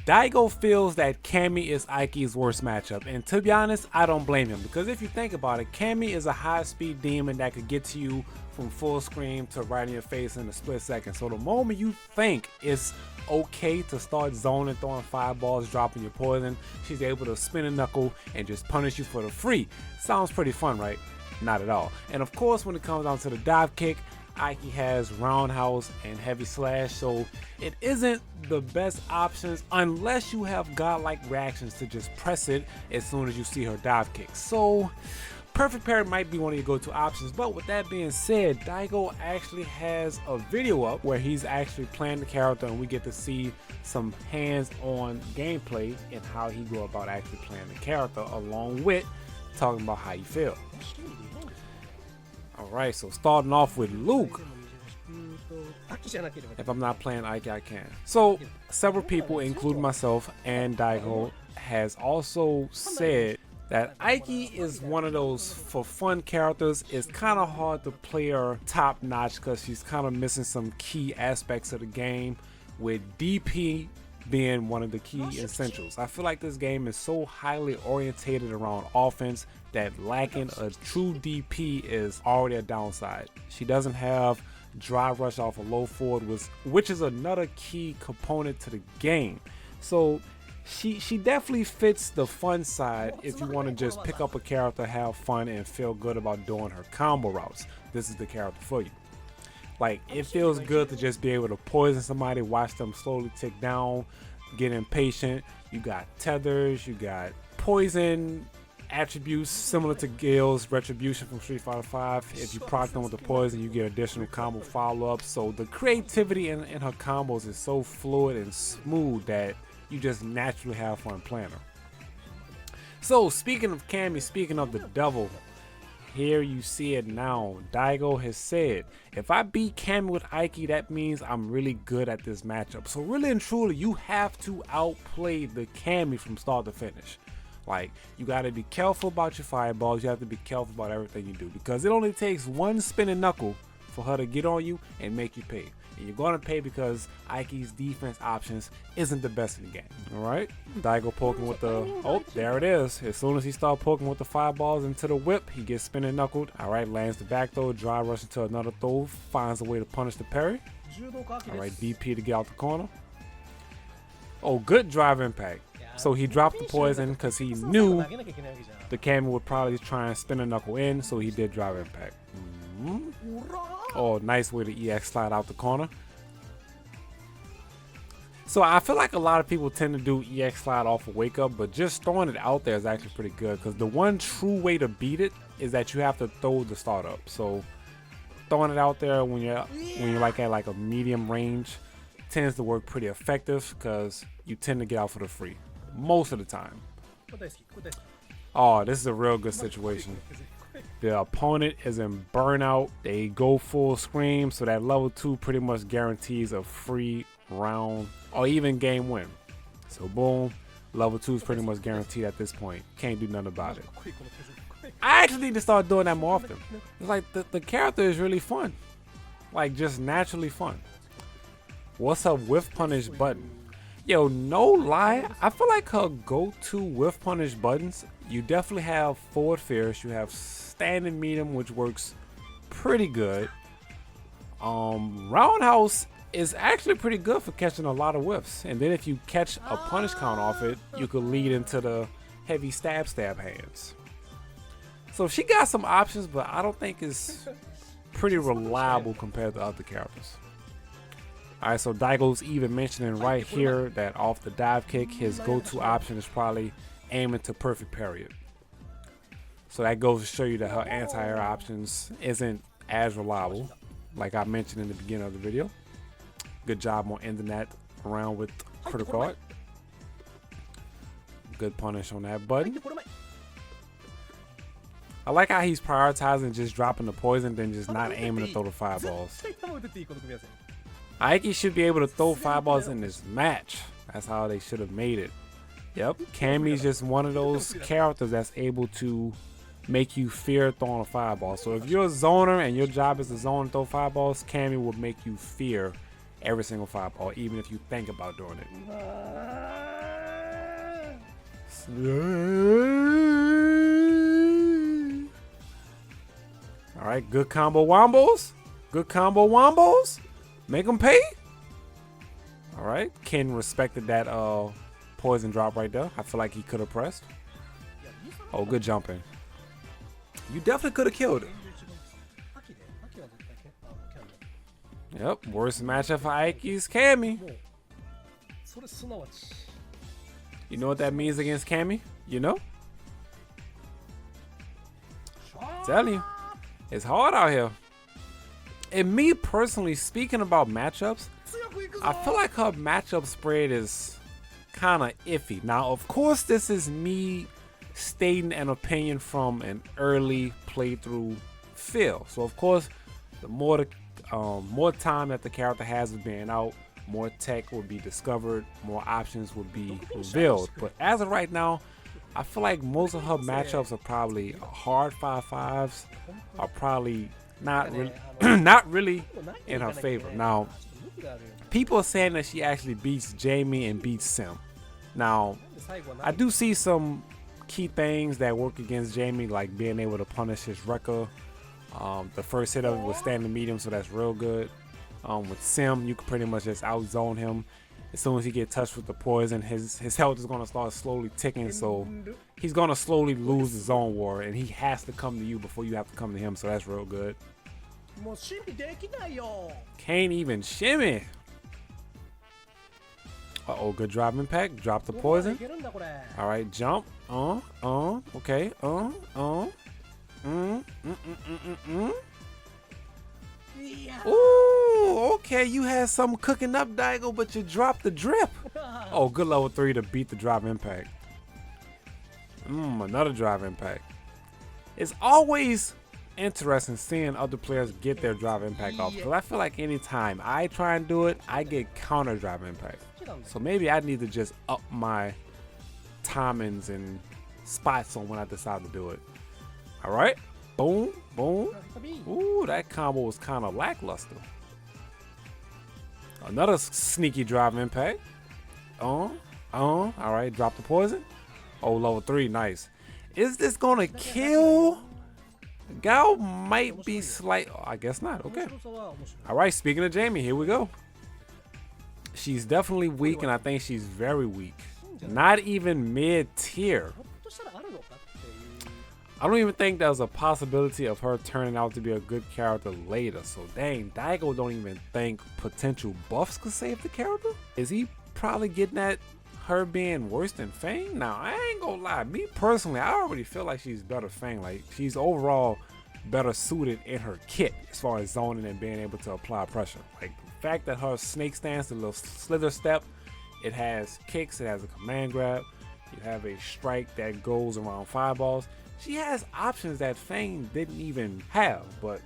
Daigo feels that Cammy is Aiki's worst matchup, and to be honest, I don't blame him, because if you think about it, Cammy is a high-speed demon that could get to you from full screen to right in your face in a split second. So the moment you think it's okay to start zoning, throwing fireballs, dropping your poison, she's able to spin a knuckle and just punish you for the free. Sounds pretty fun, right? Not at all. And of course, when it comes down to the dive kick, A.K.I has roundhouse and heavy slash, so it isn't the best options unless you have godlike reactions to just press it as soon as you see her dive kick. So perfect parry might be one of your go-to options, but with that being said, Daigo actually has a video up where he's actually playing the character, and we get to see some hands-on gameplay and how he go about actually playing the character, along with talking about how you feel. Alright, so starting off with Luke. If I'm not playing A.K.I, I can. So several people, including myself and Daigo, has also said that A.K.I is one of those for fun characters. It's kind of hard to play her top notch because she's kind of missing some key aspects of the game, with DP being one of the key essentials. I feel like this game is so highly orientated around offense that lacking a true DP is already a downside. She doesn't have drive rush off a low forward, which is another key component to the game. So she definitely fits the fun side if you want to just pick up a character, have fun, and feel good about doing her combo routes. This is the character for you. Like, it feels good to just be able to poison somebody, watch them slowly tick down, get impatient. You got tethers, you got poison attributes similar to Gale's Retribution from Street Fighter V. If you proc them with the poison, you get additional combo follow-ups. So the creativity in her combos is so fluid and smooth that you just naturally have fun playing her. So speaking of Cammy, speaking of the devil, here you see it now. Daigo has said, if I beat Cammy with A.K.I, that means I'm really good at this matchup. So really and truly, you have to outplay the Cammy from start to finish. Like, you got to be careful about your fireballs. You have to be careful about everything you do, because it only takes one spinning knuckle for her to get on you and make you pay. And you're going to pay because A.K.I.'s defense options isn't the best in the game. Alright, Daigo poking with the, oh, there it is. As soon as he starts poking with the fireballs into the whip, he gets spinning knuckled. Alright, lands the back throw, dry rush into another throw, finds a way to punish the parry. Alright, DP to get out the corner. Oh, good drive impact. So he dropped the poison because he knew the Cammy would probably try and spin a knuckle in, so he did drive impact. Oh, nice way to EX slide out the corner. So I feel like a lot of people tend to do EX slide off a wake up, but just throwing it out there is actually pretty good, because the one true way to beat it is that you have to throw the startup. So throwing it out there when you're like at like a medium range tends to work pretty effective, because you tend to get out for the free most of the time. Oh, this is a real good situation. The opponent is in burnout. They go full scream, so that level 2 pretty much guarantees a free round or even game win. So boom, level 2 is pretty much guaranteed at this point. Can't do nothing about it. I actually need to start doing that more often. It's like the character is really fun, like just naturally fun. What's her whiff punish button? Yo, no lie, I feel like her go-to whiff punish buttons, you definitely have forward fierce, you have standing medium, which works pretty good. Roundhouse is actually pretty good for catching a lot of whiffs, and then if you catch a punish count off it, you could lead into the heavy stab hands. So she got some options, but I don't think it's pretty reliable compared to other characters. Alright, so Daigo's even mentioning right here that off the dive kick, his go-to option is probably aiming to perfect parry it. So that goes to show you that her anti-air options isn't as reliable, like I mentioned in the beginning of the video. Good job on ending that round with critical art. Good punish on that button. I like how he's prioritizing just dropping the poison than just not aiming to throw the fireballs. A.K.I should be able to throw fireballs in this match. That's how they should have made it. Yep, Cammy's just one of those characters that's able to make you fear throwing a fireball. So if you're a zoner and your job is to zone and throw fireballs, Cammy will make you fear every single fireball, even if you think about doing it. All right, good combo wombos. Good combo wombos. Make them pay. All right, Ken respected that poison drop right there. I feel like he could have pressed. Oh, good jumping. You definitely could have killed it. Yep, worst matchup for AKI's Cammy. You know what that means against Cammy? You know? I'm telling you, it's hard out here. And me personally, speaking about matchups, I feel like her matchup spread is kind of iffy. Now, of course, this is me stating an opinion from an early playthrough feel. So, of course, the more time that the character has of being out, more tech will be discovered, more options will be revealed. But as of right now, I feel like most of her matchups are probably hard 5-5s, are probably not really in her favor. Now, people are saying that she actually beats Jamie and beats Sim. Now, I do see some key things that work against Jamie, like being able to punish his Wrecker. The first hit of it was standing medium, so that's real good. With Sim, you can pretty much just outzone him. As soon as he gets touched with the poison, his health is going to start slowly ticking, so he's going to slowly lose the zone war, and he has to come to you before you have to come to him, so that's real good. Can't even shimmy. Uh-oh, good drop impact. Drop the poison. All right, jump. Okay. Ooh, okay, you had something cooking up, Daigo, but you dropped the drip. Oh, good level 3 to beat the drop impact. Another drop impact. It's always interesting seeing other players get their drop impact off, because I feel like anytime I try and do it, I get counter drop impact. So maybe I need to just up my timings and spots on when I decide to do it. All right, boom, boom. Ooh, that combo was kind of lackluster. Another sneaky drop impact. All right, drop the poison. Oh, level 3, nice. Is this gonna kill? Gal might be slight. Oh, I guess not. Okay. All right, speaking of Jamie, here we go. She's definitely weak, and I think she's very weak. Not even mid-tier. I don't even think there's a possibility of her turning out to be a good character later. So dang, Daigo don't even think potential buffs could save the character? Is he probably getting at her being worse than Fang? Now, I ain't gonna lie. Me personally, I already feel like she's better Fang. Like, she's overall better suited in her kit as far as zoning and being able to apply pressure. Like, the fact that her snake stance, the little slither step, it has kicks, it has a command grab, you have a strike that goes around fireballs. She has options that Fang didn't even have, but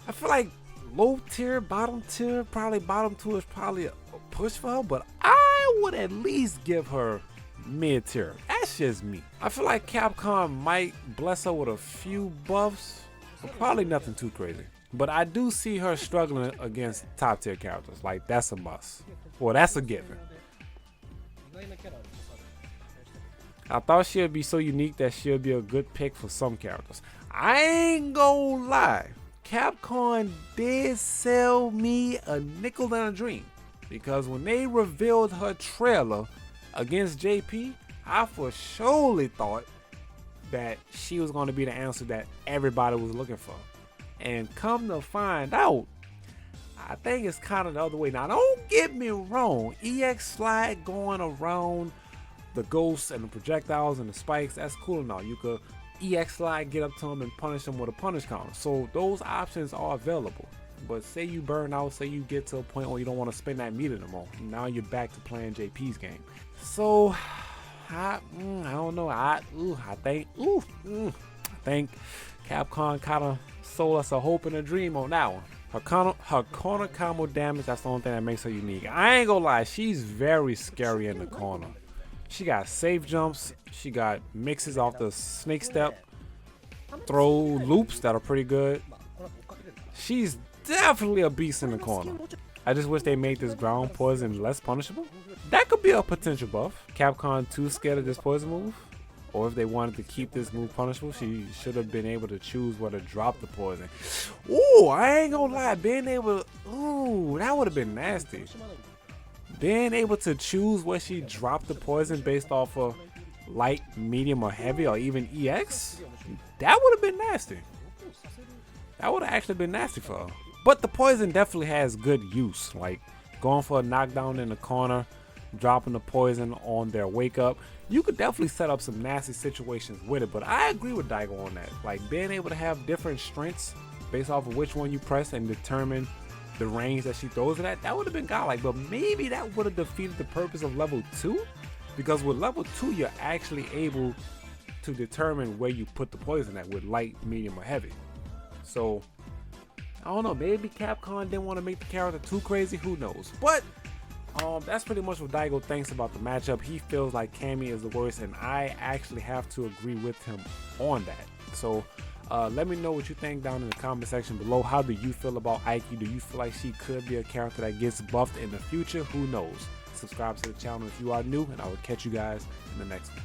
I feel like low tier, bottom tier, probably bottom 2 is probably a push for her, but I would at least give her mid tier. That's just me. I feel like Capcom might bless her with a few buffs, but probably nothing too crazy. But I do see her struggling against top tier characters. Like, that's a must. Well, that's a given. I thought she'd be so unique that she'll be a good pick for some characters. I ain't gonna lie. Capcom did sell me a nickel and a dream, because when they revealed her trailer against JP, I for surely thought that she was going to be the answer that everybody was looking for. And come to find out, I think it's kind of the other way. Now, don't get me wrong. EX slide going around the ghosts and the projectiles and the spikes, that's cool and all. You could EX slide, get up to them and punish them with a punish counter. So those options are available. But say you burn out, say you get to a point where you don't want to spend that meter no more. Now you're back to playing JP's game. So I don't know. I think Capcom kind of sold us a hope and a dream on that one. Her corner combo damage, that's the only thing that makes her unique. I ain't gonna lie, she's very scary in the corner. She got safe jumps, she got mixes off the snake step, throw loops that are pretty good. She's definitely a beast in the corner. I just wish they made this ground poison less punishable. That could be a potential buff. Capcom too scared of this poison move? Or if they wanted to keep this move punishable, she should have been able to choose where to drop the poison. Ooh, I ain't gonna lie, being able to, ooh, that would have been nasty. Being able to choose where she dropped the poison based off of light, medium, or heavy, or even EX, that would have been nasty. That would have actually been nasty for her. But the poison definitely has good use, like going for a knockdown in the corner, dropping the poison on their wake up. You could definitely set up some nasty situations with it, but I agree with Daigo on that. Like being able to have different strengths based off of which one you press and determine the range that she throws it at, that would have been godlike. But maybe that would have defeated the purpose of level 2, because with level 2 you're actually able to determine where you put the poison at with light, medium, or heavy. So I don't know, maybe Capcom didn't want to make the character too crazy, who knows. But that's pretty much what Daigo thinks about the matchup. He feels like Cammy is the worst, and I actually have to agree with him on that. So let me know what you think down in the comment section below. How do you feel about A.K.I? Do you feel like she could be a character that gets buffed in the future? Who knows? Subscribe to the channel if you are new, and I will catch you guys in the next one.